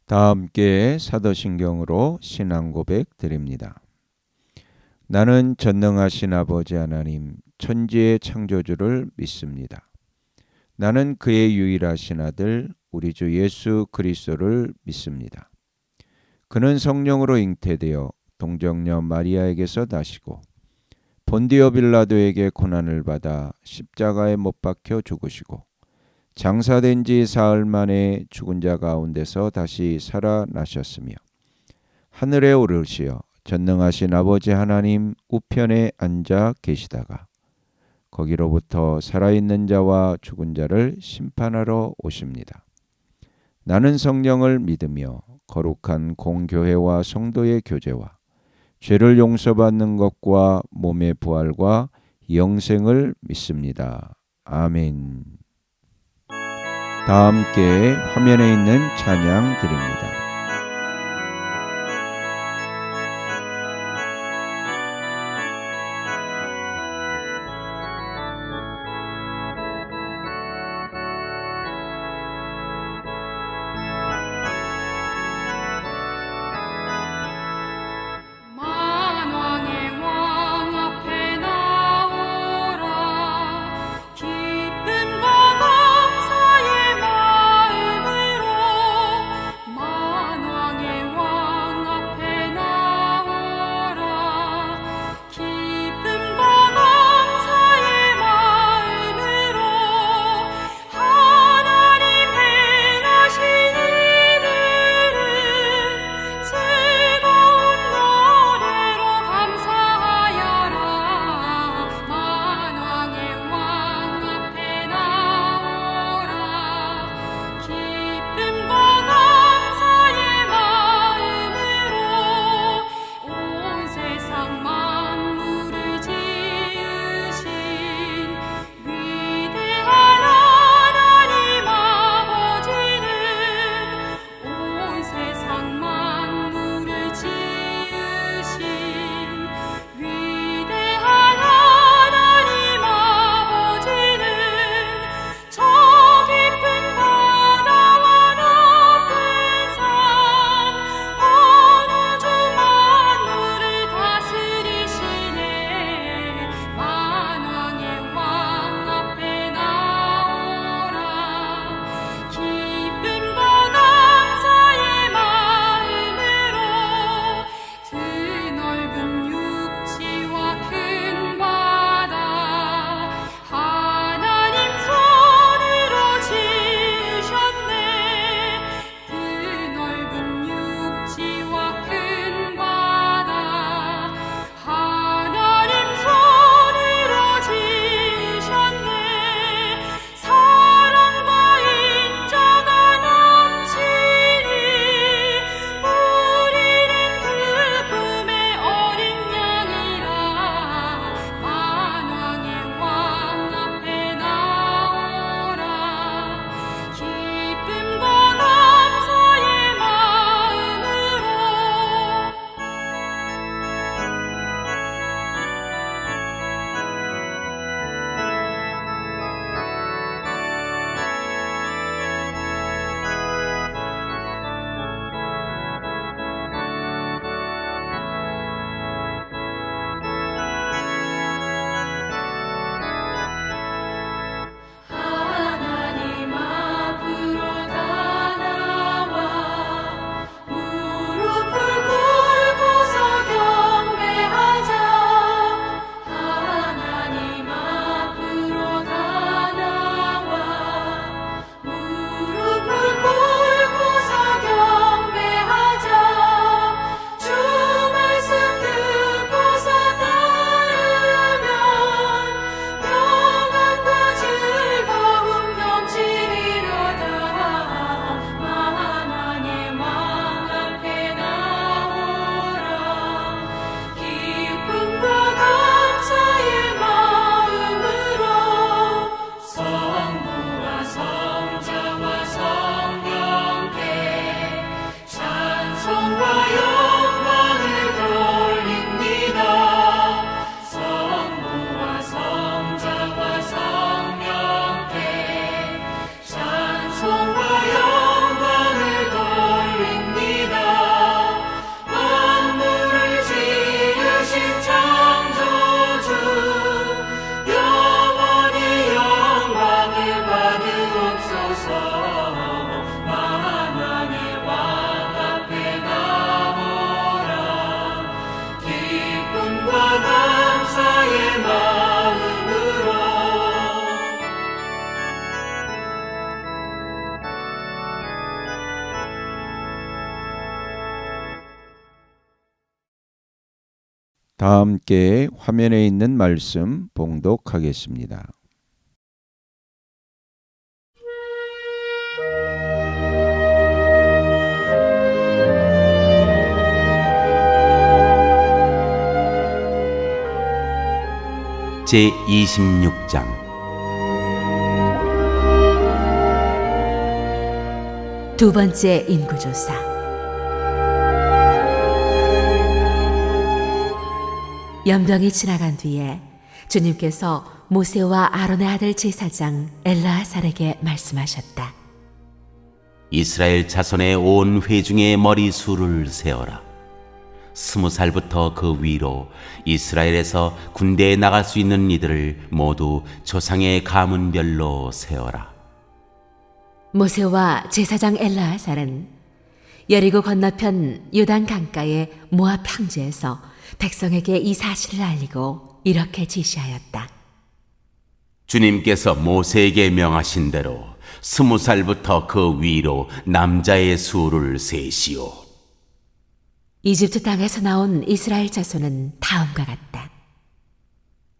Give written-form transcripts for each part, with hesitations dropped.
다 함께 사도신경으로 신앙 고백 드립니다. 나는 전능하신 아버지 하나님 천지의 창조주를 믿습니다. 나는 그의 유일하신 아들 우리 주 예수 그리스도를 믿습니다. 그는 성령으로 잉태되어 동정녀 마리아에게서 나시고 본디오 빌라도에게 고난을 받아 십자가에 못 박혀 죽으시고 장사된 지 사흘 만에 죽은 자 가운데서 다시 살아나셨으며 하늘에 오르시어 전능하신 아버지 하나님 우편에 앉아 계시다가 거기로부터 살아있는 자와 죽은 자를 심판하러 오십니다. 나는 성령을 믿으며 거룩한 공교회와 성도의 교제와 죄를 용서받는 것과 몸의 부활과 영생을 믿습니다. 아멘. 다 함께 화면에 있는 찬양 드립니다. 만왕의 왕 앞에 나오라 기쁨과 감사의 마음으로 만왕의 다 함께 화면에 있는 말씀 봉독하겠습니다. 제26장 두 번째 인구조사. 연병이 지나간 뒤에 주님께서 모세와 아론의 아들 제사장 엘르아살에게 말씀하셨다. 이스라엘 자손의 온 회중의 머리수를 세어라. 20살부터 그 위로 이스라엘에서 군대에 나갈 수 있는 이들을 모두 조상의 가문별로 세어라. 모세와 제사장 엘르아살은 여리고 건너편 요단 강가의 모압 평지에서 백성에게 이 사실을 알리고 이렇게 지시하였다. 주님께서 모세에게 명하신 대로 20살부터 그 위로 남자의 수를 세시오. 이집트 땅에서 나온 이스라엘 자손은 다음과 같다.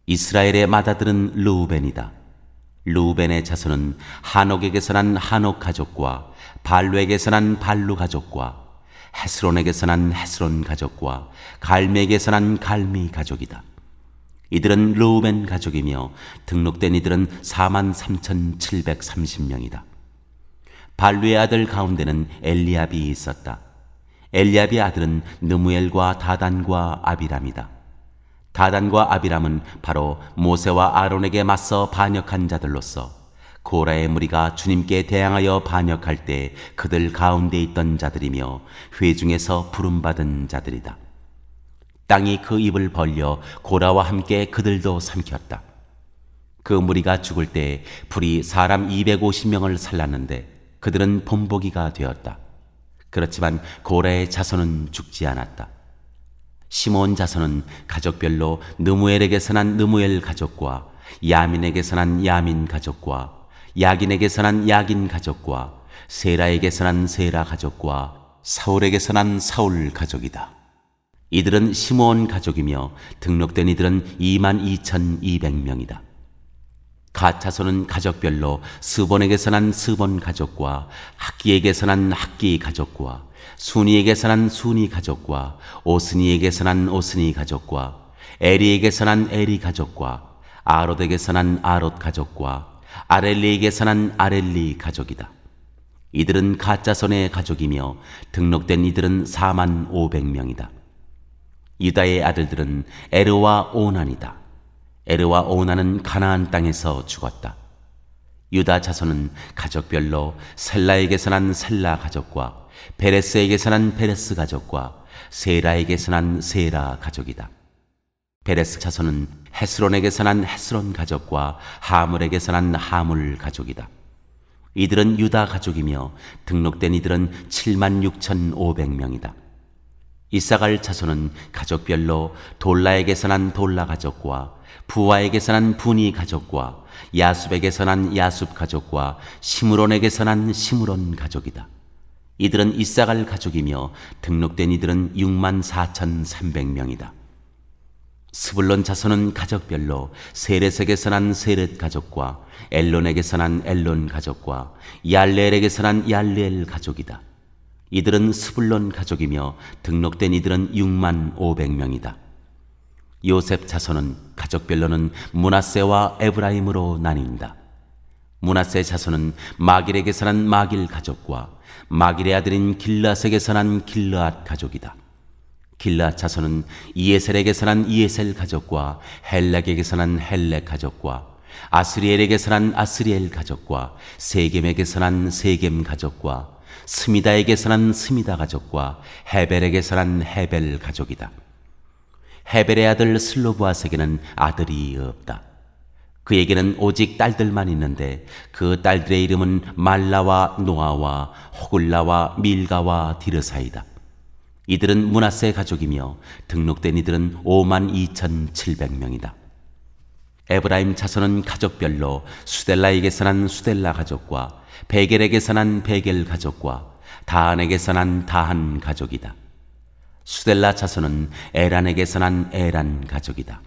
이스라엘의 맏아들은 르우벤이다. 르우벤의 자손은 한옥에게서 난 한옥 가족과 발루에게서 난 발루 가족과 헤스론에게서 난 헤스론 가족과 갈미에게서 난 갈미 가족이다. 이들은 르우벤 가족이며 등록된 이들은 43,730명이다. 발루의 아들 가운데는 엘리압이 있었다. 엘리압의 아들은 느무엘과 다단과 아비람이다. 다단과 아비람은 바로 모세와 아론에게 맞서 반역한 자들로서 고라의 무리가 주님께 대항하여 반역할 때 그들 가운데 있던 자들이며 회중에서 부름받은 자들이다. 땅이 그 입을 벌려 고라와 함께 그들도 삼켰다. 그 무리가 죽을 때 불이 사람 250명을 살랐는데 그들은 본보기가 되었다. 그렇지만 고라의 자손은 죽지 않았다. 시몬 자손은 가족별로 느무엘에게서 난 느무엘 가족과 야민에게서 난 야민 가족과 야긴에게서 난 야긴 가족과 세라에게서 난 세라 가족과 사울에게서 난 사울 가족이다. 이들은 시므온 가족이며 등록된 이들은 22,200명이다. 갓 자손은 가족별로 스본에게서 난 스본 가족과 학기에게서 난 학기 가족과 순이에게서 난 순이 가족과 오스니에게서 난 오스니 가족과 에리에게서 난 에리 가족과 아롯에게서 난 아롯 가족과 아렐리에게서 난 아렐리 가족이다. 이들은 갓 자손의 가족이며 등록된 이들은 45,500명이다. 유다의 아들들은 에르와 오난이다. 에르와 오난은 가나안 땅에서 죽었다. 유다 자손은 가족별로 셀라에게서 난 셀라 가족과 베레스에게서 난 베레스 가족과 세라에게서 난 세라 가족이다. 베레스 자손은 헤스론에게서 난 헤스론 가족과 하물에게서 난 하물 가족이다. 이들은 유다 가족이며 등록된 이들은 76,500명이다. 이사갈 자손은 가족별로 돌라에게서 난 돌라 가족과 부와에게서 난 분이 가족과 야숲에게서 난 야숲 가족과 시므론에게서 난 시므론 가족이다. 이들은 이사갈 가족이며 등록된 이들은 64,300명이다. 스불론 자손은 가족별로 세렛에게서 난 세렛 가족과 엘론에게서 난 엘론 가족과 얄레엘에게서 난 얄레엘 가족이다. 이들은 스불론 가족이며 등록된 이들은 65,000명이다. 요셉 자손은 가족별로는 므낫세와 에브라임으로 나뉜다. 므낫세 자손은 마길에게서 난 마길 가족과 마길의 아들인 길앗에게서 난 길앗 가족이다. 길앗 자손은 이에셀에게서 난 이에셀 가족과 헬렉에게서 난 헬렉 가족과 아스리엘에게서 난 아스리엘 가족과 세겜에게서 난 세겜 가족과 스미다에게서 난 스미다 가족과 헤벨에게서 난 헤벨 가족이다. 헤벨의 아들 슬로브아스에게는 아들이 없다. 그에게는 오직 딸들만 있는데 그 딸들의 이름은 말라와 노아와 호글라와 밀가와 디르사이다. 이들은 므낫세 가족이며 등록된 이들은 52,700명이다. 에브라임 자손은 가족별로 수델라에게서 난 수델라 가족과 베겔에게서 난 베겔 가족과 다한에게서 난 다한 가족이다. 수델라 자손은 에란에게서 난 에란 가족이다.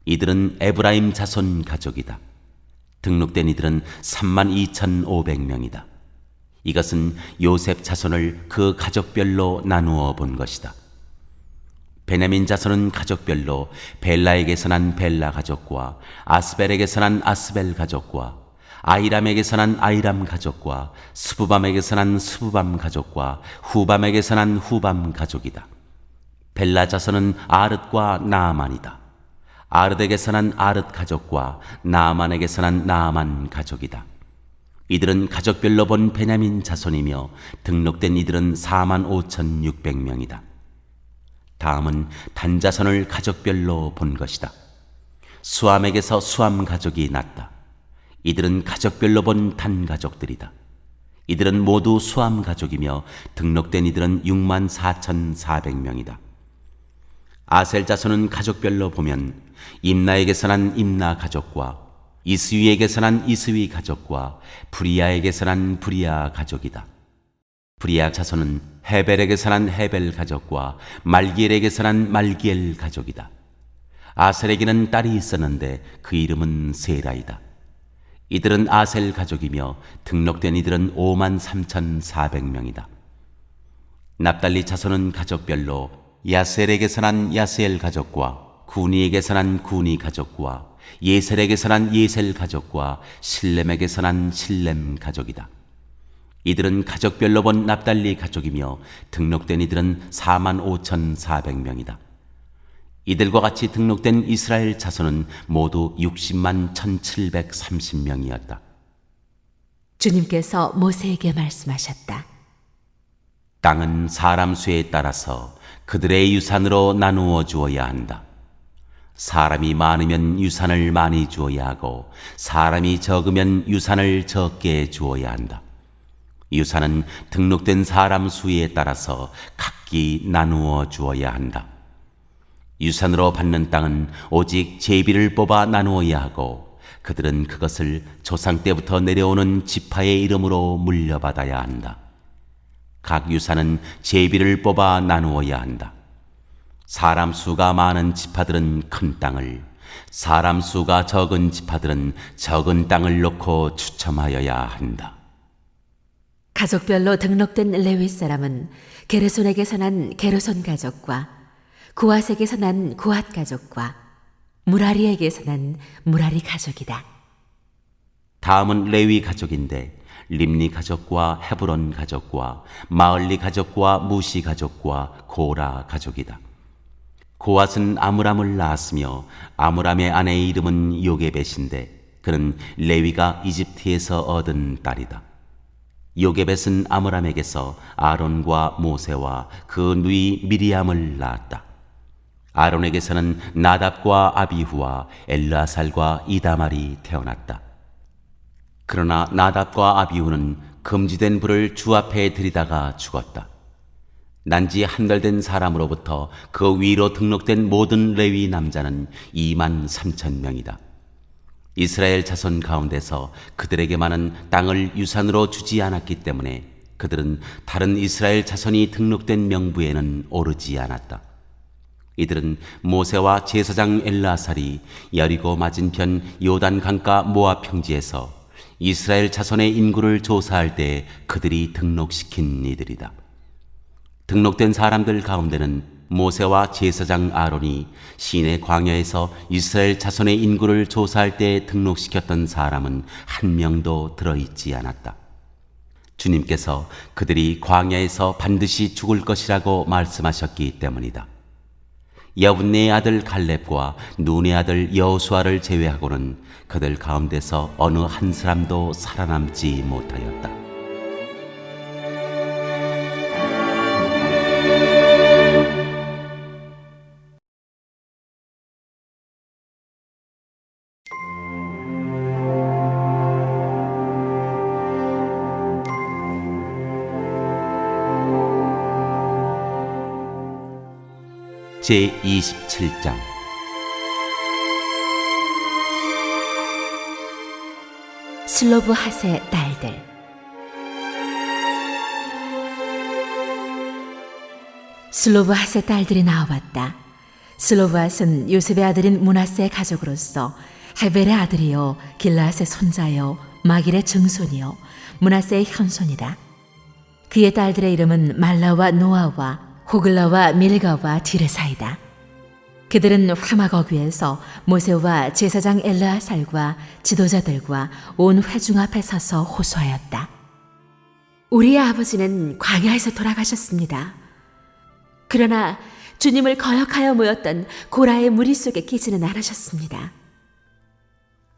이들은 에브라임 자손 가족이다. 등록된 이들은 32,500명이다. 이것은 요셉 자손을 그 가족별로 나누어 본 것이다. 베냐민 자손은 가족별로 벨라에게서 난 벨라 가족과 아스벨에게서 난 아스벨 가족과 아이람에게서 난 아이람 가족과 스부밤에게서 난 스부밤 가족과 후밤에게서 난 후밤 가족이다. 벨라 자손은 아릇과 나아만이다. 아릇에게서 난 아릇 가족과 나아만에게서 난 나아만 가족이다. 이들은 가족별로 본 베냐민 자손이며 등록된 이들은 45,600명이다. 다음은 단 자손을 가족별로 본 것이다. 수암에게서 수암 가족이 났다. 이들은 가족별로 본 단 가족들이다. 이들은 모두 수암 가족이며 등록된 이들은 64,400명이다. 아셀 자손은 가족별로 보면 임나에게서 난 임나 가족과 이스위에게서 난 이스위 가족과 브리야에게서 난 브리야 가족이다. 브리야 자손은 헤벨에게서 난 헤벨 가족과 말기엘에게서 난 말기엘 가족이다. 아셀에게는 딸이 있었는데 그 이름은 세라이다. 이들은 아셀 가족이며 등록된 이들은 53,400명이다. 납달리 자손은 가족별로 야셀에게서 난 야셀 가족과 구니에게서 난 구니 가족과 예셀에게서 난 예셀 가족과 실렘에게서 난 실렘 가족이다. 이들은 가족별로 본 납달리 가족이며 등록된 이들은 45,400명이다. 이들과 같이 등록된 이스라엘 자손은 모두 60만 1,730명이었다. 주님께서 모세에게 말씀하셨다. 땅은 사람 수에 따라서 그들의 유산으로 나누어 주어야 한다. 사람이 많으면 유산을 많이 주어야 하고 사람이 적으면 유산을 적게 주어야 한다. 유산은 등록된 사람 수에 따라서 각기 나누어 주어야 한다. 유산으로 받는 땅은 오직 제비를 뽑아 나누어야 하고 그들은 그것을 조상 때부터 내려오는 지파의 이름으로 물려받아야 한다. 각 유산은 제비를 뽑아 나누어야 한다. 사람 수가 많은 지파들은 큰 땅을, 사람 수가 적은 지파들은 적은 땅을 놓고 추첨하여야 한다. 가족별로 등록된 레위 사람은 게르손에게서 난 게르손 가족과 구앗에게서 난 구앗 가족과 무라리에게서 난 무라리 가족이다. 다음은 레위 가족인데 림니 가족과 헤브론 가족과 마을리 가족과 무시 가족과 고라 가족이다. 고앗은 아므람을 낳았으며 아므람의 아내의 이름은 요게벳인데 그는 레위가 이집트에서 얻은 딸이다. 요게벳은 아므람에게서 아론과 모세와 그 누이 미리암을 낳았다. 아론에게서는 나답과 아비후와 엘르아살과 이다말이 태어났다. 그러나 나답과 아비후는 금지된 불을 주 앞에 들이다가 죽었다. 난지 한 달 된 사람으로부터 그 위로 등록된 모든 레위 남자는 23,000명이다. 이스라엘 자손 가운데서 그들에게만은 땅을 유산으로 주지 않았기 때문에 그들은 다른 이스라엘 자손이 등록된 명부에는 오르지 않았다. 이들은 모세와 제사장 엘르아살이 여리고 맞은편 요단 강가 모압 평지에서 이스라엘 자손의 인구를 조사할 때 그들이 등록시킨 이들이다. 등록된 사람들 가운데는 모세와 제사장 아론이 시내 광야에서 이스라엘 자손의 인구를 조사할 때 등록시켰던 사람은 한 명도 들어있지 않았다. 주님께서 그들이 광야에서 반드시 죽을 것이라고 말씀하셨기 때문이다. 여분네의 아들 갈렙과 눈의 아들 여호수아를 제외하고는 그들 가운데서 어느 한 사람도 살아남지 못하였다. 제27장 슬로브핫의 딸들. 슬로브핫의 딸들이 나와봤다. 슬로브핫은 요셉의 아들인 므낫세의 가족으로서 헤벨의 아들이요 길라앗의 손자요 마길의 증손이요 므낫세의 현손이다. 그의 딸들의 이름은 말라와 노아와 호글라와 밀가와 디르사이다. 그들은 화막 위에서 모세와 제사장 엘르아살과 지도자들과 온 회중 앞에 서서 호소하였다. 우리의 아버지는 광야에서 돌아가셨습니다. 그러나 주님을 거역하여 모였던 고라의 무리 속에 끼지는 않으셨습니다.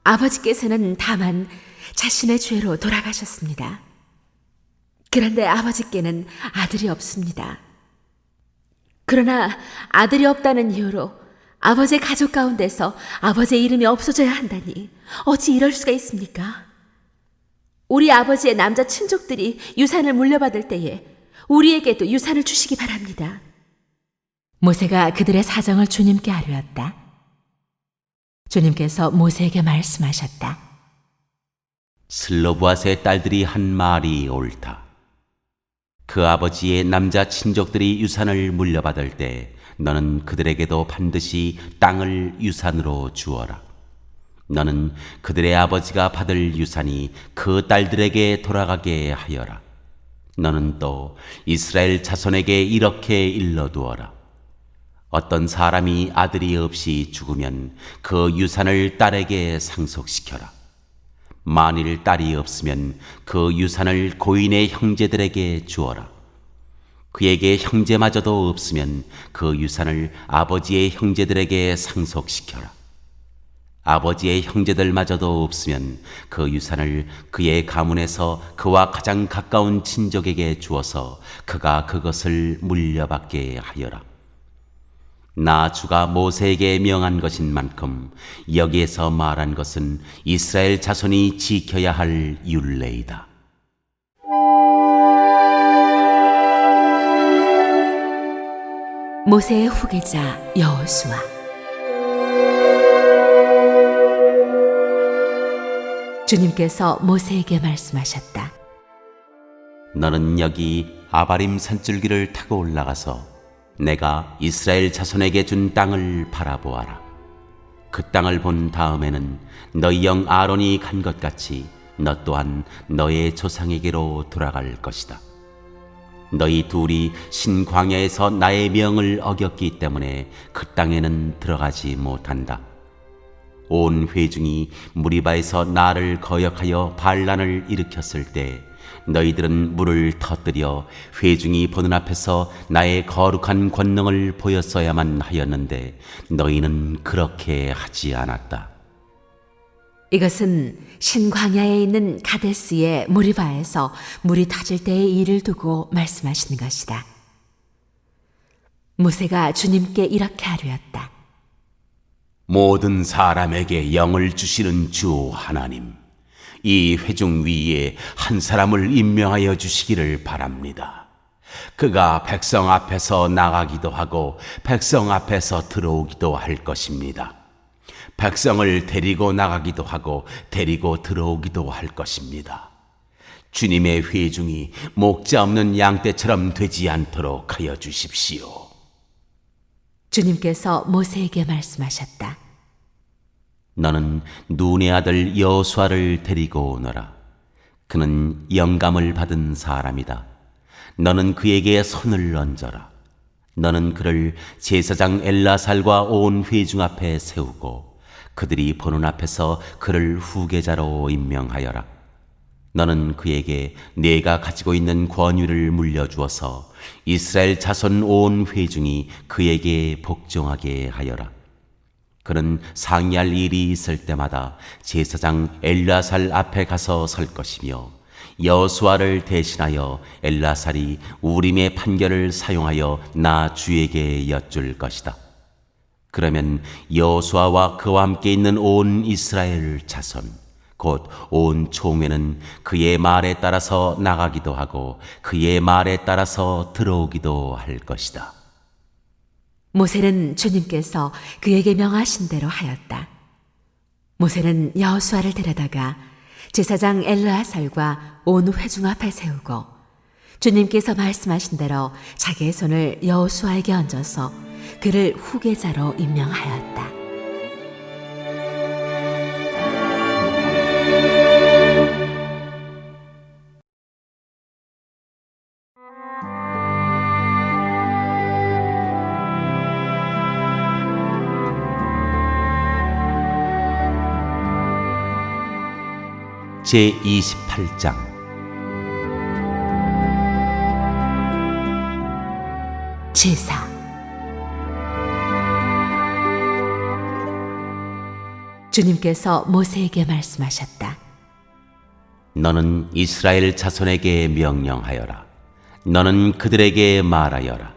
아버지께서는 다만 자신의 죄로 돌아가셨습니다. 그런데 아버지께는 아들이 없습니다. 그러나 아들이 없다는 이유로 아버지의 가족 가운데서 아버지의 이름이 없어져야 한다니 어찌 이럴 수가 있습니까? 우리 아버지의 남자 친족들이 유산을 물려받을 때에 우리에게도 유산을 주시기 바랍니다. 모세가 그들의 사정을 주님께 아뢰었다. 주님께서 모세에게 말씀하셨다. 슬로브앗의 딸들이 한 말이 옳다. 그 아버지의 남자 친족들이 유산을 물려받을 때 너는 그들에게도 반드시 땅을 유산으로 주어라. 너는 그들의 아버지가 받을 유산이 그 딸들에게 돌아가게 하여라. 너는 또 이스라엘 자손에게 이렇게 일러두어라. 어떤 사람이 아들이 없이 죽으면 그 유산을 딸에게 상속시켜라. 만일 딸이 없으면 그 유산을 고인의 형제들에게 주어라. 그에게 형제마저도 없으면 그 유산을 아버지의 형제들에게 상속시켜라. 아버지의 형제들마저도 없으면 그 유산을 그의 가문에서 그와 가장 가까운 친족에게 주어서 그가 그것을 물려받게 하여라. 나 주가 모세에게 명한 것인 만큼 여기에서 말한 것은 이스라엘 자손이 지켜야 할 율례이다. 모세의 후계자 여호수아. 주님께서 모세에게 말씀하셨다. 너는 여기 아바림 산줄기를 타고 올라가서 내가 이스라엘 자손에게 준 땅을 바라보아라. 그 땅을 본 다음에는 너희 형 아론이 간 것 같이 너 또한 너의 조상에게로 돌아갈 것이다. 너희 둘이 신광야에서 나의 명을 어겼기 때문에 그 땅에는 들어가지 못한다. 온 회중이 무리바에서 나를 거역하여 반란을 일으켰을 때 너희들은 물을 터뜨려 회중이 보는 앞에서 나의 거룩한 권능을 보였어야만 하였는데 너희는 그렇게 하지 않았다. 이것은 신광야에 있는 가데스의 무리바에서 물이 터질 때의 일을 두고 말씀하시는 것이다. 모세가 주님께 이렇게 아뢰었다. 모든 사람에게 영을 주시는 주 하나님, 이 회중 위에 한 사람을 임명하여 주시기를 바랍니다. 그가 백성 앞에서 나가기도 하고 백성 앞에서 들어오기도 할 것입니다. 백성을 데리고 나가기도 하고 데리고 들어오기도 할 것입니다. 주님의 회중이 목자 없는 양떼처럼 되지 않도록 하여 주십시오. 주님께서 모세에게 말씀하셨다. 너는 눈의 아들 여호수아를 데리고 오너라. 그는 영감을 받은 사람이다. 너는 그에게 손을 얹어라. 너는 그를 제사장 엘라살과 온 회중 앞에 세우고 그들이 보는 앞에서 그를 후계자로 임명하여라. 너는 그에게 네가 가지고 있는 권위를 물려주어서 이스라엘 자손 온 회중이 그에게 복종하게 하여라. 그는 상의할 일이 있을 때마다 제사장 엘라살 앞에 가서 설 것이며 여호수아를 대신하여 엘라살이 우림의 판결을 사용하여 나 주에게 여쭐 것이다. 그러면 여호수아와 그와 함께 있는 온 이스라엘 자손 곧 온 총회는 그의 말에 따라서 나가기도 하고 그의 말에 따라서 들어오기도 할 것이다. 모세는 주님께서 그에게 명하신 대로 하였다. 모세는 여호수아를 데려다가 제사장 엘르아살과 온 회중 앞에 세우고 주님께서 말씀하신 대로 자기의 손을 여호수아에게 얹어서 그를 후계자로 임명하였다. 제28장 제사. 주님께서 모세에게 말씀하셨다. 너는 이스라엘 자손에게 명령하여라. 너는 그들에게 말하여라.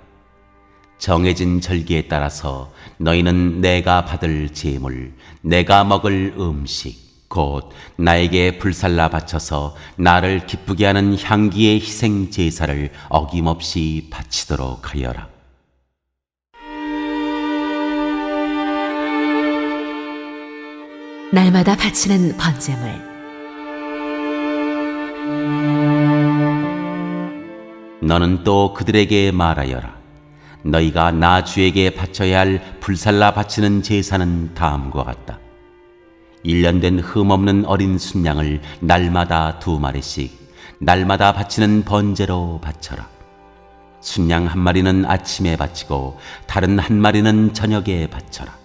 정해진 절기에 따라서 너희는 내가 받을 제물, 내가 먹을 음식, 곧 나에게 불살라 바쳐서 나를 기쁘게 하는 향기의 희생 제사를 어김없이 바치도록 하여라. 날마다 바치는 번제물. 너는 또 그들에게 말하여라. 너희가 나 주에게 바쳐야 할 불살라 바치는 제사는 다음과 같다. 1년 된 흠없는 어린 순양을 날마다 2마리씩 날마다 바치는 번제로 바쳐라. 순양 1마리는 아침에 바치고 다른 1마리는 저녁에 바쳐라.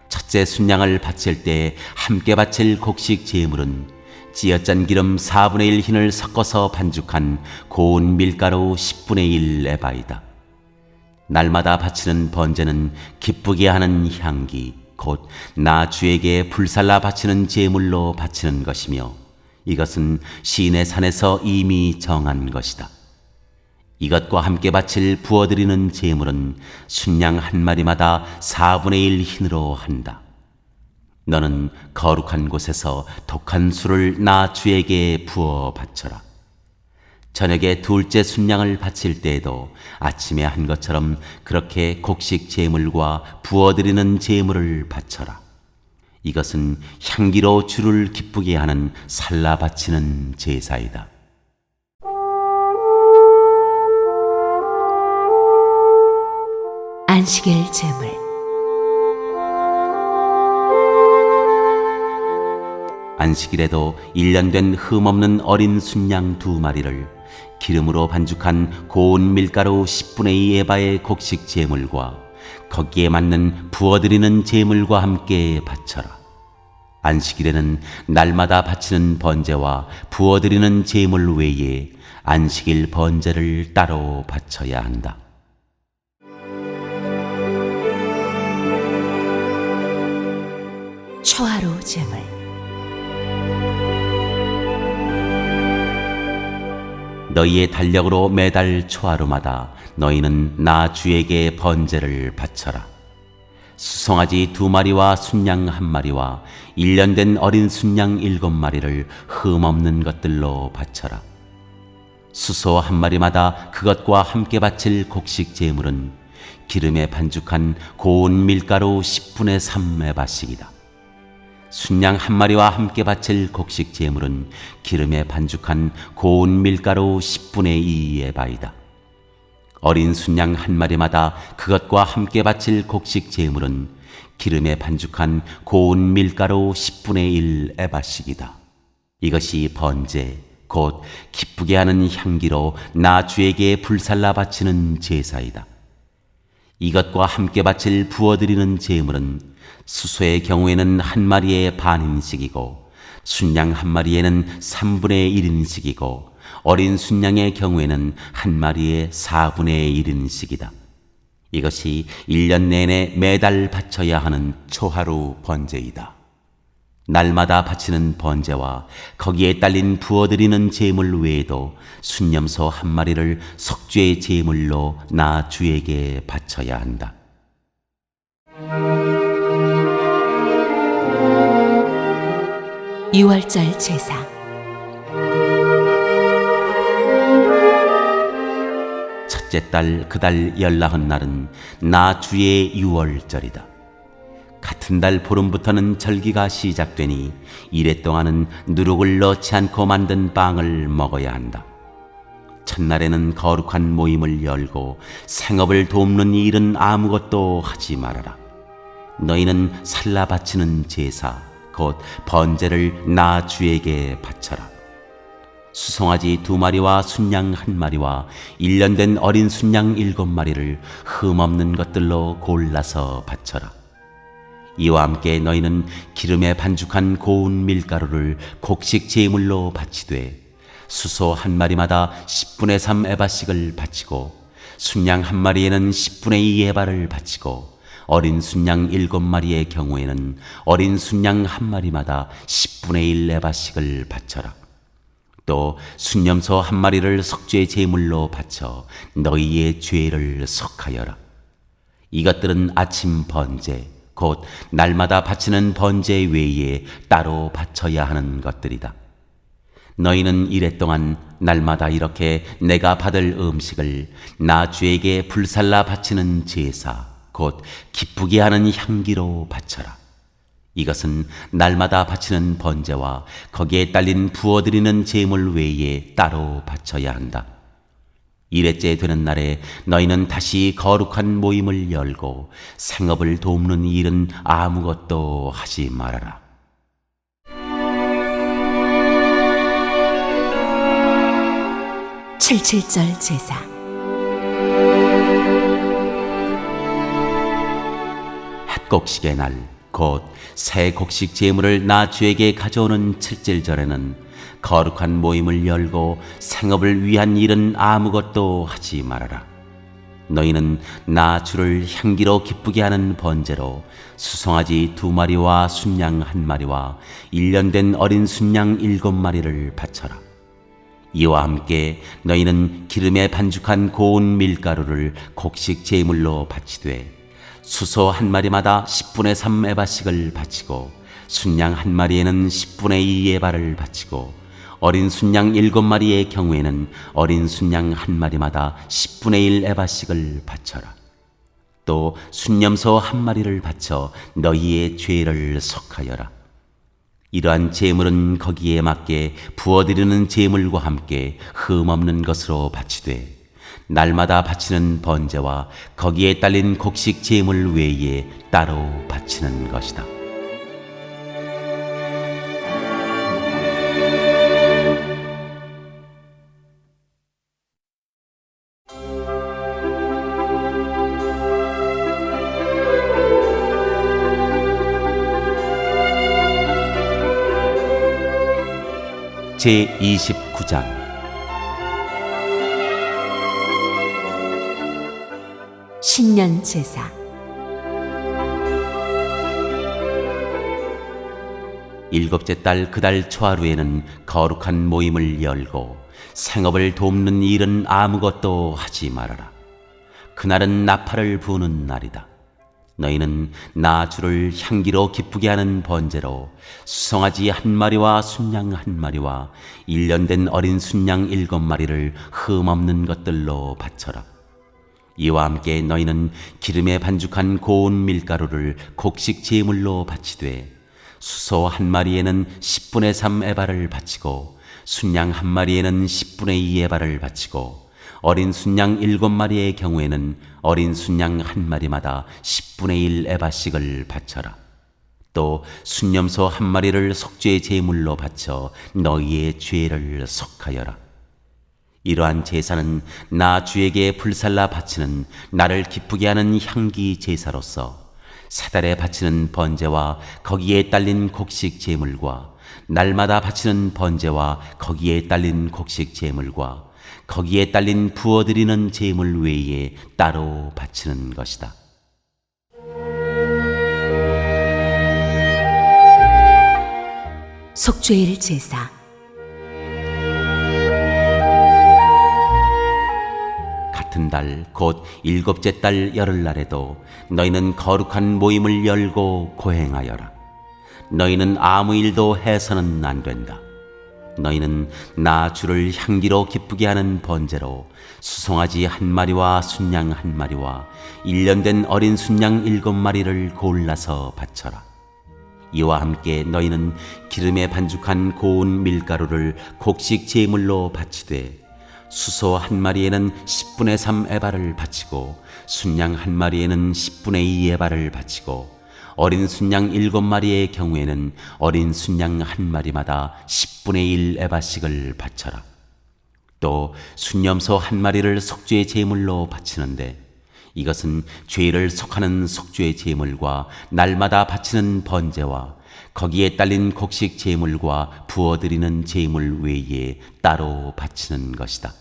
첫째 순양을 바칠 때 함께 바칠 곡식 제물은 찌어짠 기름 4분의 1 흰을 섞어서 반죽한 고운 밀가루 10분의 1 에바이다. 날마다 바치는 번제는 기쁘게 하는 향기, 곧 나 주에게 불살라 바치는 제물로 바치는 것이며 이것은 시내 산에서 이미 정한 것이다. 이것과 함께 바칠 부어드리는 제물은 순양 1마리마다 4분의 1 흰으로 한다. 너는 거룩한 곳에서 독한 술을 나 주에게 부어 바쳐라. 저녁에 둘째 순양을 바칠 때에도 아침에 한 것처럼 그렇게 곡식 제물과 부어드리는 제물을 바쳐라. 이것은 향기로 주를 기쁘게 하는 살라 바치는 제사이다. 안식일 제물. 안식일에도 1년 된 흠없는 어린 순양 2마리를 기름으로 반죽한 고운 밀가루 10분의 2 에바의 곡식 제물과 거기에 맞는 부어드리는 제물과 함께 바쳐라. 안식일에는 날마다 바치는 번제와 부어드리는 제물 외에 안식일 번제를 따로 바쳐야 한다. 초하루 제물. 너희의 달력으로 매달 초하루마다 너희는 나 주에게 번제를 바쳐라. 수송아지 2마리와 순양 1마리와 1년 된 어린 순양 7마리를 흠없는 것들로 바쳐라. 수소 1마리마다 그것과 함께 바칠 곡식 제물은 기름에 반죽한 고운 밀가루 10분의 3 에바씩이다. 순양 1마리와 함께 바칠 곡식 제물은 기름에 반죽한 고운 밀가루 10분의 2 에바이다. 어린 순양 1마리마다 그것과 함께 바칠 곡식 제물은 기름에 반죽한 고운 밀가루 10분의 1 에바씩이다. 이것이 번제, 곧 기쁘게 하는 향기로 나 주에게 불살라 바치는 제사이다. 이것과 함께 바칠 부어드리는 제물은 수소의 경우에는 1마리의 반인씩이고 순양 1마리에는 3분의 1인씩이고 어린 순양의 경우에는 1마리의 4분의 1인씩이다. 이것이 1년 내내 매달 바쳐야 하는 초하루 번제이다. 날마다 바치는 번제와 거기에 딸린 부어드리는 제물 외에도 순념소 1마리를 속죄의 제물로 나 주에게 바쳐야 한다. 유월절 제사. 첫째 달 그달 19날은 나 주의 유월절이다. 같은 달 보름부터는 절기가 시작되니 이래 동안은 누룩을 넣지 않고 만든 빵을 먹어야 한다. 첫날에는 거룩한 모임을 열고 생업을 돕는 일은 아무것도 하지 말아라. 너희는 살라 바치는 제사 곧 번제를 나 주에게 바쳐라. 수송아지 2마리와 순양 1마리와 1년 된 어린 순양 7마리를 흠없는 것들로 골라서 바쳐라. 이와 함께 너희는 기름에 반죽한 고운 밀가루를 곡식 제물로 바치되 수소 1마리마다 10분의 3 에바씩을 바치고 순양 1마리에는 10분의 2 에바를 바치고 어린 순양 7마리의 경우에는 어린 순양 1마리마다 10분의 1 에바씩을 바쳐라. 또 순념소 1마리를 속죄 제물로 바쳐 너희의 죄를 속하여라. 이것들은 아침 번제 곧 날마다 바치는 번제 외에 따로 바쳐야 하는 것들이다. 너희는 이랫동안 날마다 이렇게 내가 받을 음식을 나 주에게 불살라 바치는 제사 곧 기쁘게 하는 향기로 바쳐라. 이것은 날마다 바치는 번제와 거기에 딸린 부어드리는 제물 외에 따로 바쳐야 한다. 1회째 되는 날에 너희는 다시 거룩한 모임을 열고 생업을 돕는 일은 아무것도 하지 말아라. 칠칠절 제사. 햇곡식의 날 곧 새 곡식 제물을 나 주에게 가져오는 칠칠절에는 거룩한 모임을 열고 생업을 위한 일은 아무것도 하지 말아라. 너희는 나 주를 향기로 기쁘게 하는 번제로 수송아지 2마리와 순양 1마리와 1년 된 어린 순양 7마리를 바쳐라. 이와 함께 너희는 기름에 반죽한 고운 밀가루를 곡식 제물로 바치되 수소 1마리마다 10분의 3 에바씩을 바치고 순양 1마리에는 10분의 2 에바를 바치고 어린 순양 7마리의 경우에는 어린 순양 1마리마다 10분의 1 에바씩을 바쳐라. 또 순념소 1마리를 바쳐 너희의 죄를 속하여라. 이러한 제물은 거기에 맞게 부어드리는 제물과 함께 흠없는 것으로 바치되 날마다 바치는 번제와 거기에 딸린 곡식 제물 외에 따로 바치는 것이다. 제29장 신년 제사. 일곱째 달 그 달 초하루에는 거룩한 모임을 열고 생업을 돕는 일은 아무것도 하지 말아라. 그날은 나팔을 부는 날이다. 너희는 나 주를 향기로 기쁘게 하는 번제로 수송아지 1마리와 순양 1마리와 1년 된 어린 순양 7마리를 흠없는 것들로 바쳐라. 이와 함께 너희는 기름에 반죽한 고운 밀가루를 곡식 제물로 바치되 수소 1마리에는 10분의 3 에바를 바치고 순양 1마리에는 10분의 2 에바를 바치고 어린 순양 7마리의 경우에는 어린 순양 1마리마다 10분의 1 에바씩을 바쳐라. 또 순념소 1마리를 속죄 제물로 바쳐 너희의 죄를 속하여라. 이러한 제사는 나 주에게 불살라 바치는 나를 기쁘게 하는 향기 제사로서 세 달에 바치는 번제와 거기에 딸린 곡식 제물과 날마다 바치는 번제와 거기에 딸린 곡식 제물과 거기에 딸린 부어드리는 제물 외에 따로 바치는 것이다. 속죄일 제사. 같은 달 곧 일곱째 달 열흘날에도 너희는 거룩한 모임을 열고 고행하여라. 너희는 아무 일도 해서는 안 된다. 너희는 나 주를 향기로 기쁘게 하는 번제로 수송아지 1마리와 순양 1마리와 1년 된 어린 순양 7마리를 골라서 바쳐라. 이와 함께 너희는 기름에 반죽한 고운 밀가루를 곡식 제물로 바치되 수소 한 마리에는 10분의 3 에바를 바치고 순양 한 마리에는 10분의 2 에바를 바치고 어린 순양 7마리의 경우에는 어린 순양 한 마리마다 10분의 1 에바씩을 바쳐라. 또 순염소 한 마리를 속죄의 제물로 바치는데 이것은 죄를 속하는 속죄의 제물과 날마다 바치는 번제와 거기에 딸린 곡식 제물과 부어드리는 제물 외에 따로 바치는 것이다.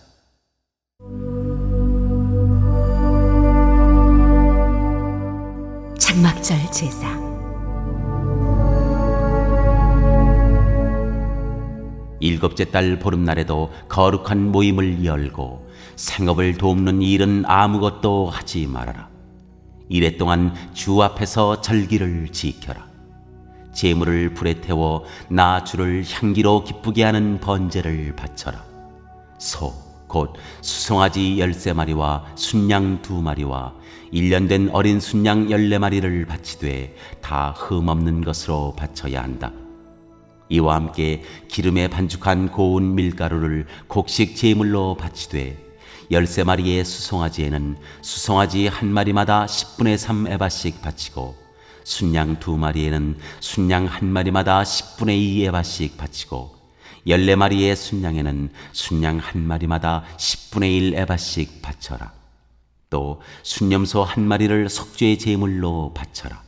장막절 제사. 일곱째 달 보름날에도 거룩한 모임을 열고 생업을 돕는 일은 아무것도 하지 말아라. 이래 동안 주 앞에서 절기를 지켜라. 제물을 불에 태워 나 주를 향기로 기쁘게 하는 번제를 바쳐라. 소 곧 수송아지 13마리와 순양 2마리와 1년 된 어린 순양 14마리를 바치되 다 흠없는 것으로 바쳐야 한다. 이와 함께 기름에 반죽한 고운 밀가루를 곡식 제물로 바치되 13마리의 수송아지에는 수송아지 한 마리마다 10분의 3 에바씩 바치고 순양 2마리에는 순양 한 마리마다 10분의 2 에바씩 바치고 14마리의 순양에는 순양 한 마리마다 10분의 1 에바씩 바쳐라. 또 순염소 한 마리를 속죄의 제물로 바쳐라.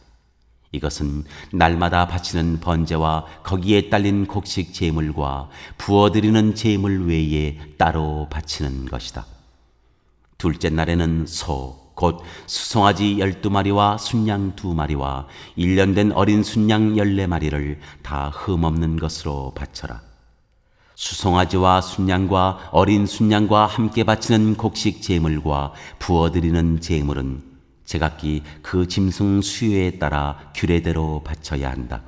이것은 날마다 바치는 번제와 거기에 딸린 곡식 제물과 부어드리는 제물 외에 따로 바치는 것이다. 둘째 날에는 소 곧 수송아지 12마리와 순양 2마리와 1년 된 어린 순양 14마리를 다 흠없는 것으로 바쳐라. 수송아지와 순양과 어린 순양과 함께 바치는 곡식 제물과 부어드리는 제물은 제각기 그 짐승 수요에 따라 규례대로 바쳐야 한다.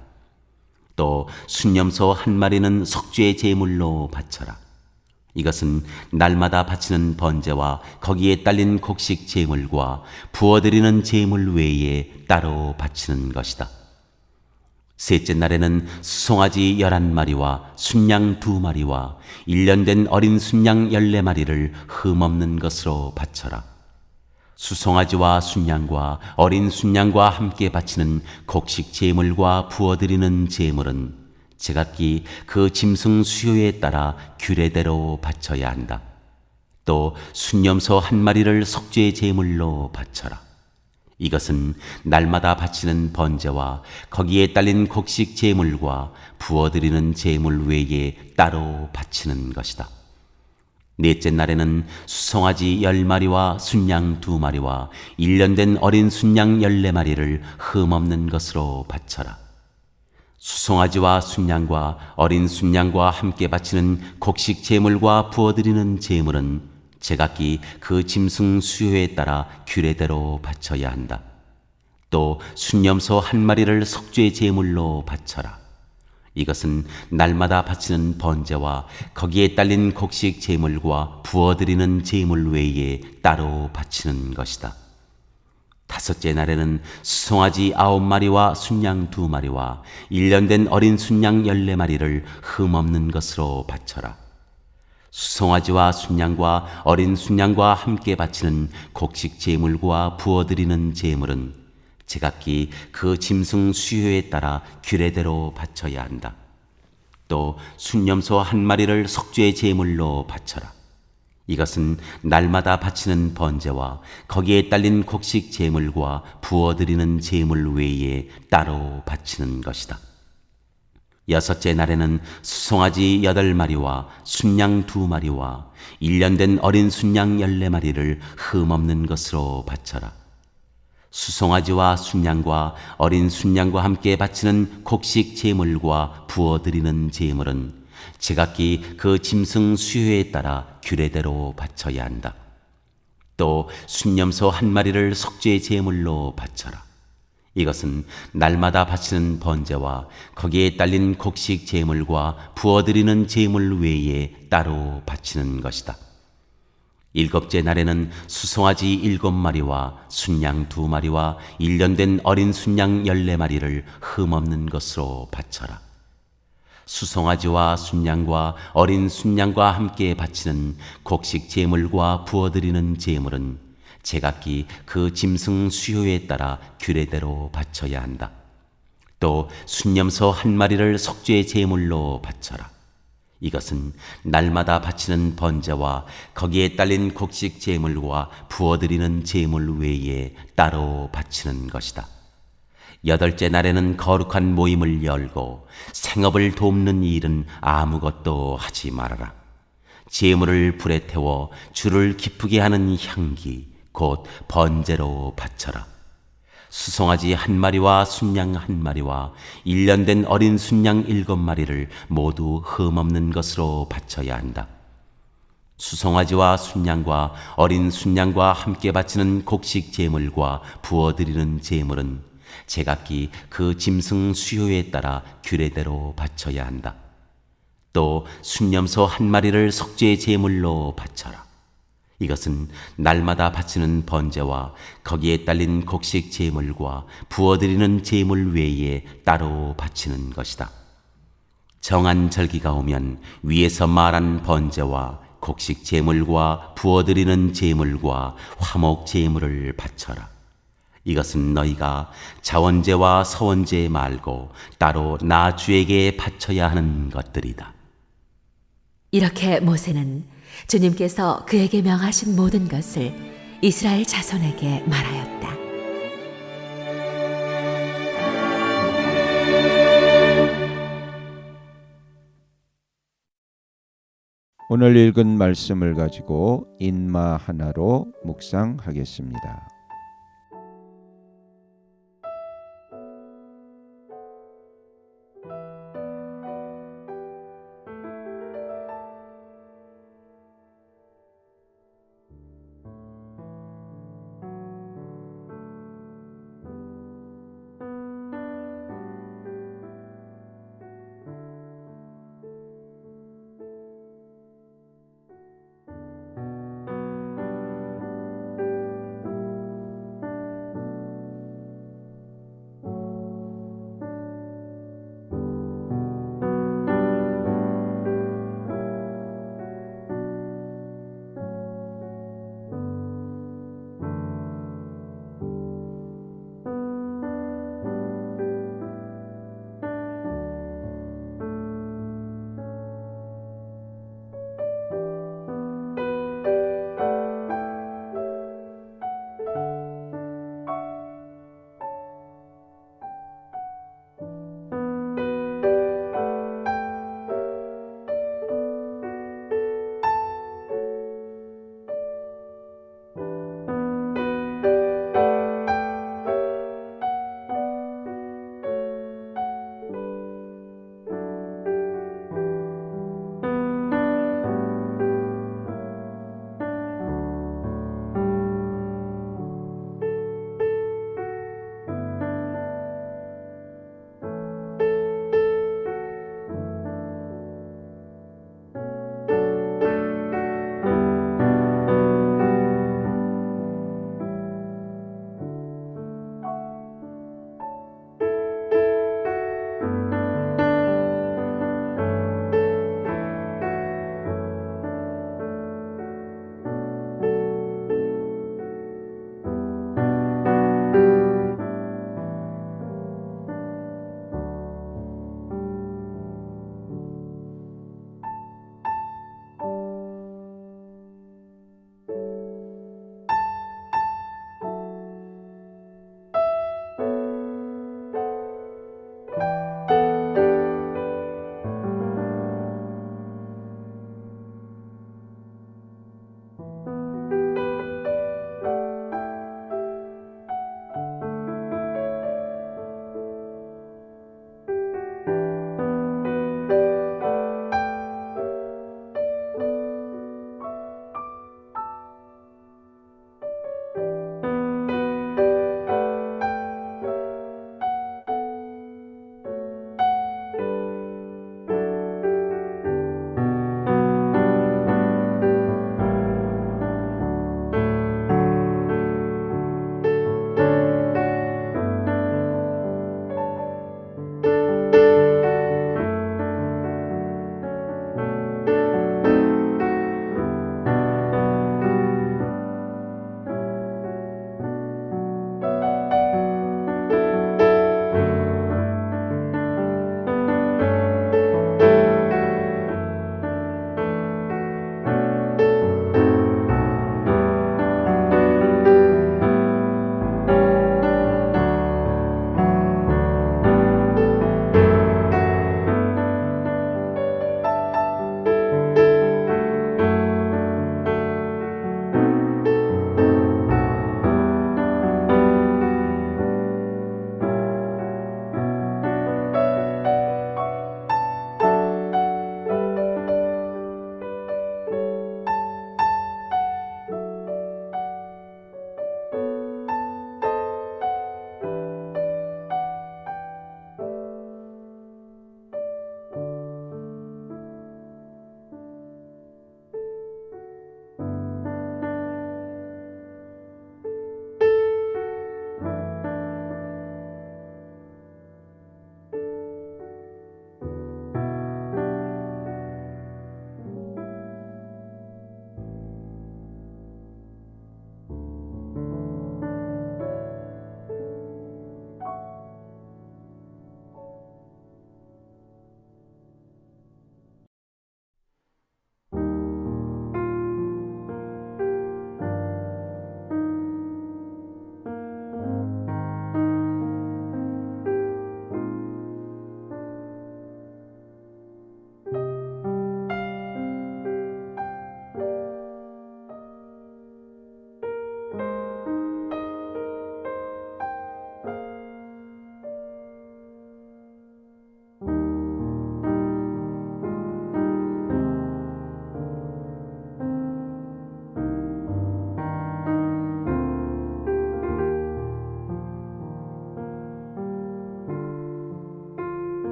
또 순염소 한 마리는 속죄의 제물로 바쳐라. 이것은 날마다 바치는 번제와 거기에 딸린 곡식 제물과 부어드리는 제물 외에 따로 바치는 것이다. 셋째 날에는 수송아지 11마리와 순양 2마리와 1년 된 어린 순양 14마리를 흠없는 것으로 바쳐라. 수송아지와 순양과 어린 순양과 함께 바치는 곡식 제물과 부어드리는 제물은 제각기 그 짐승 수요에 따라 규례대로 바쳐야 한다. 또 순염소 한 마리를 속죄의 제물로 바쳐라. 이것은 날마다 바치는 번제와 거기에 딸린 곡식 제물과 부어드리는 제물 외에 따로 바치는 것이다. 넷째 날에는 수송아지 10마리와 순양 2마리와 1년 된 어린 순양 14마리를 흠없는 것으로 바쳐라. 수송아지와 순양과 어린 순양과 함께 바치는 곡식 제물과 부어드리는 제물은 제각기 그 짐승 수요에 따라 규례대로 바쳐야 한다. 또 순염소 한 마리를 속죄의 제물로 바쳐라. 이것은 날마다 바치는 번제와 거기에 딸린 곡식 제물과 부어드리는 제물 외에 따로 바치는 것이다. 다섯째 날에는 수송아지 9마리와 순양 2마리와 1년 된 어린 순양 14마리를 흠없는 것으로 바쳐라. 수송아지와 순양과 어린 순양과 함께 바치는 곡식 제물과 부어드리는 제물은 제각기 그 짐승 수요에 따라 규례대로 바쳐야 한다. 또 순염소 한 마리를 속죄의 제물로 바쳐라. 이것은 날마다 바치는 번제와 거기에 딸린 곡식 제물과 부어드리는 제물 외에 따로 바치는 것이다. 여섯째 날에는 수송아지 8마리와 순양 2마리와 1년 된 어린 순양 14마리를 흠없는 것으로 바쳐라. 수송아지와 순양과 어린 순양과 함께 바치는 곡식 제물과 부어드리는 제물은 제각기 그 짐승 수요에 따라 규례대로 바쳐야 한다. 또 순염소 한 마리를 속죄의 제물로 바쳐라. 이것은 날마다 바치는 번제와 거기에 딸린 곡식 제물과 부어드리는 제물 외에 따로 바치는 것이다. 일곱째 날에는 수송아지 7마리와 순양 2마리와 1년 된 어린 순양 14마리를 흠없는 것으로 바쳐라. 수송아지와 순양과 어린 순양과 함께 바치는 곡식 제물과 부어드리는 제물은 제각기 그 짐승 수요에 따라 규례대로 바쳐야 한다. 또 순념소 한 마리를 속죄 제물로 바쳐라. 이것은 날마다 바치는 번제와 거기에 딸린 곡식 제물과 부어드리는 제물 외에 따로 바치는 것이다. 여덟째 날에는 거룩한 모임을 열고 생업을 돕는 일은 아무것도 하지 말아라. 제물을 불에 태워 주를 기쁘게 하는 향기 곧 번제로 바쳐라. 수송아지 한 마리와 순양 한 마리와 1년 된 어린 순양 7마리를 모두 흠없는 것으로 바쳐야 한다. 수송아지와 순양과 어린 순양과 함께 바치는 곡식 제물과 부어드리는 제물은 제각기 그 짐승 수요에 따라 규례대로 바쳐야 한다. 또 순념소 한 마리를 속죄 제물로 바쳐라. 이것은 날마다 바치는 번제와 거기에 딸린 곡식 제물과 부어드리는 제물 외에 따로 바치는 것이다. 정한 절기가 오면 위에서 말한 번제와 곡식 제물과 부어드리는 제물과 화목 제물을 바쳐라. 이것은 너희가 자원제와 서원제 말고 따로 나 주에게 바쳐야 하는 것들이다. 이렇게 모세는 주님께서 그에게 명하신 모든 것을 이스라엘 자손에게 말하였다. 오늘 읽은 말씀을 가지고 인마 하나로 묵상하겠습니다.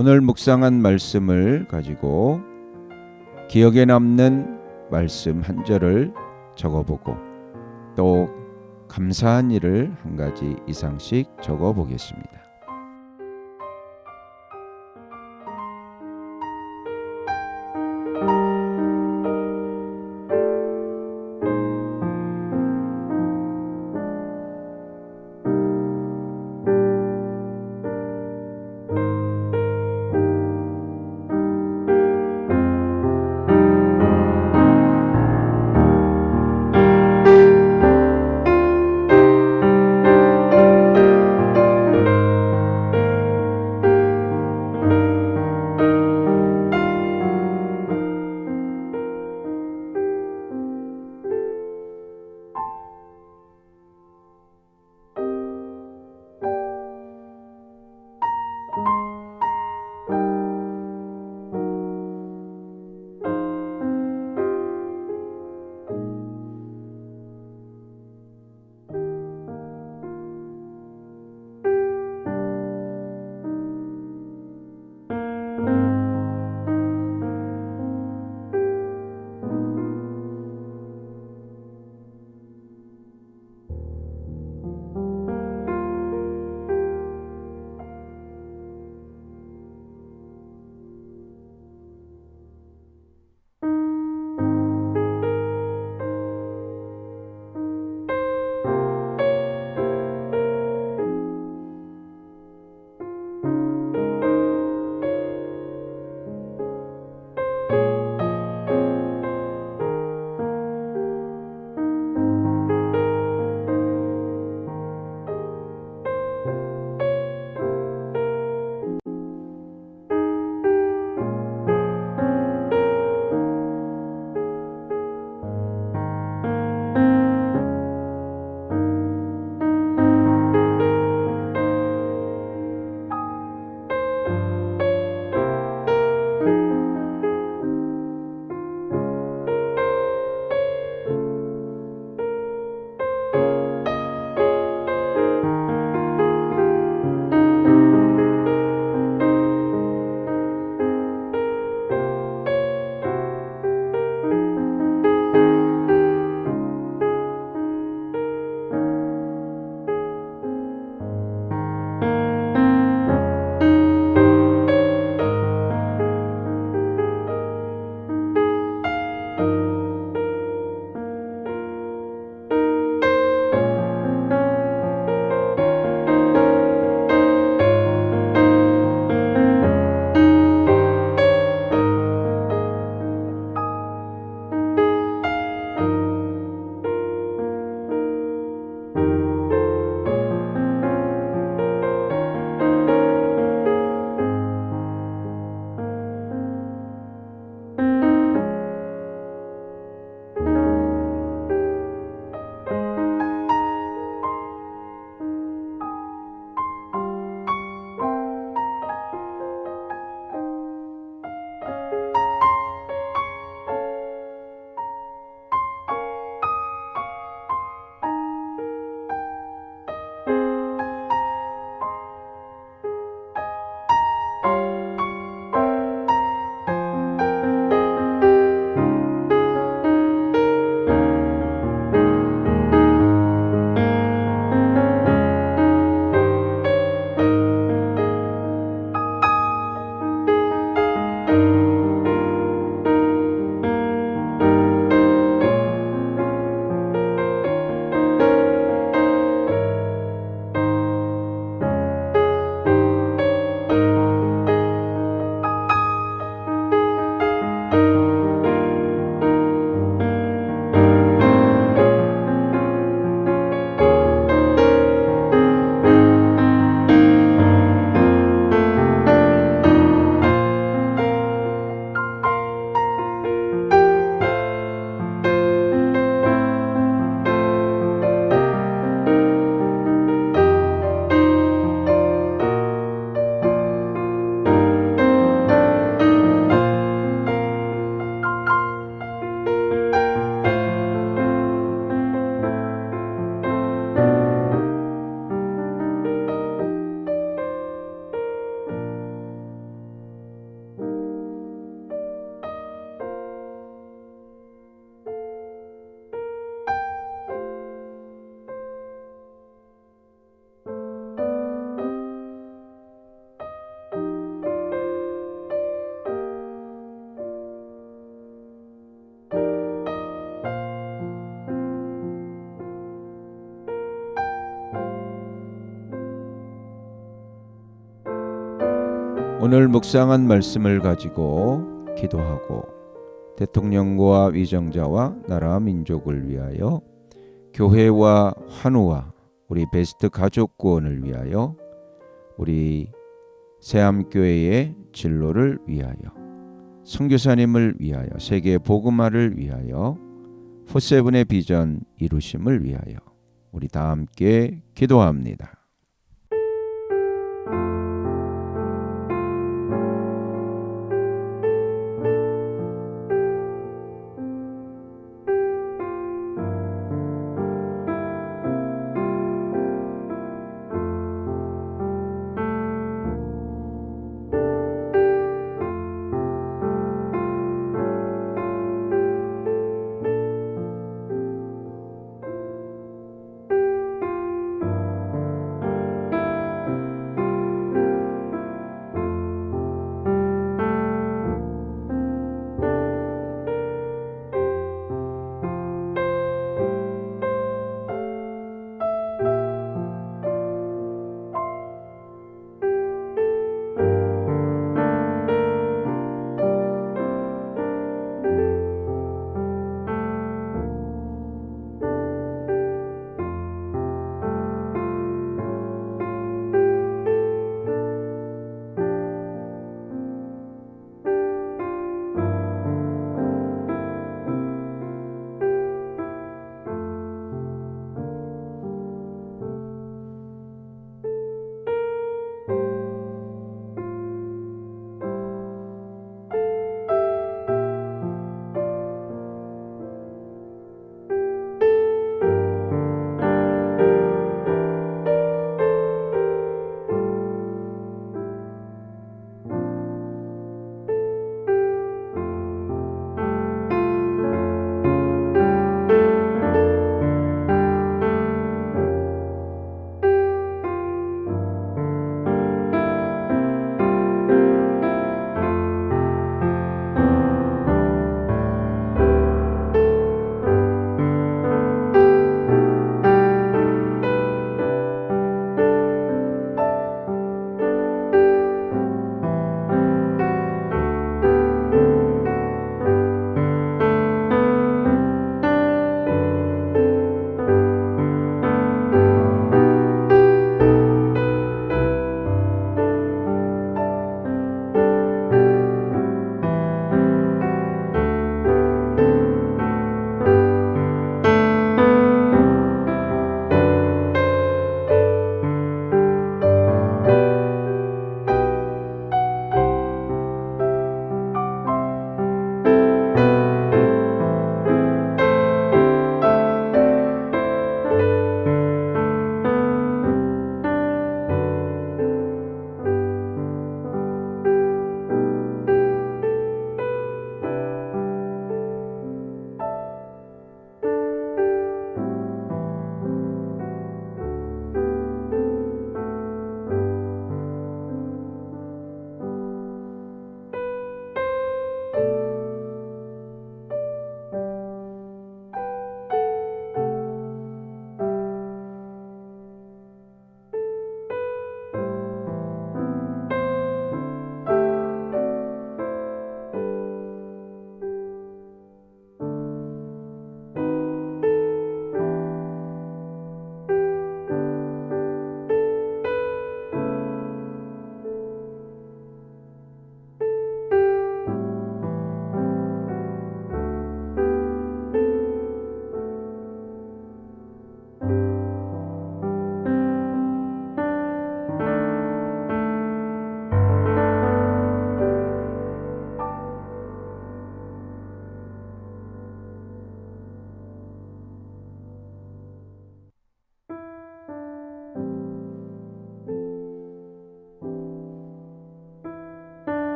오늘 묵상한 말씀을 가지고 기억에 남는 말씀 한 절을 적어보고 또 감사한 일을 한 가지 이상씩 적어보겠습니다. 오늘 묵상한 말씀을 가지고 기도하고 대통령과 위정자와 나라 민족을 위하여 교회와 환우와 우리 베스트 가족 구원을 위하여 우리 새암교회의 진로를 위하여 선교사님을 위하여 세계 복음화를 위하여 포세븐의 비전 이루심을 위하여 우리 다 함께 기도합니다.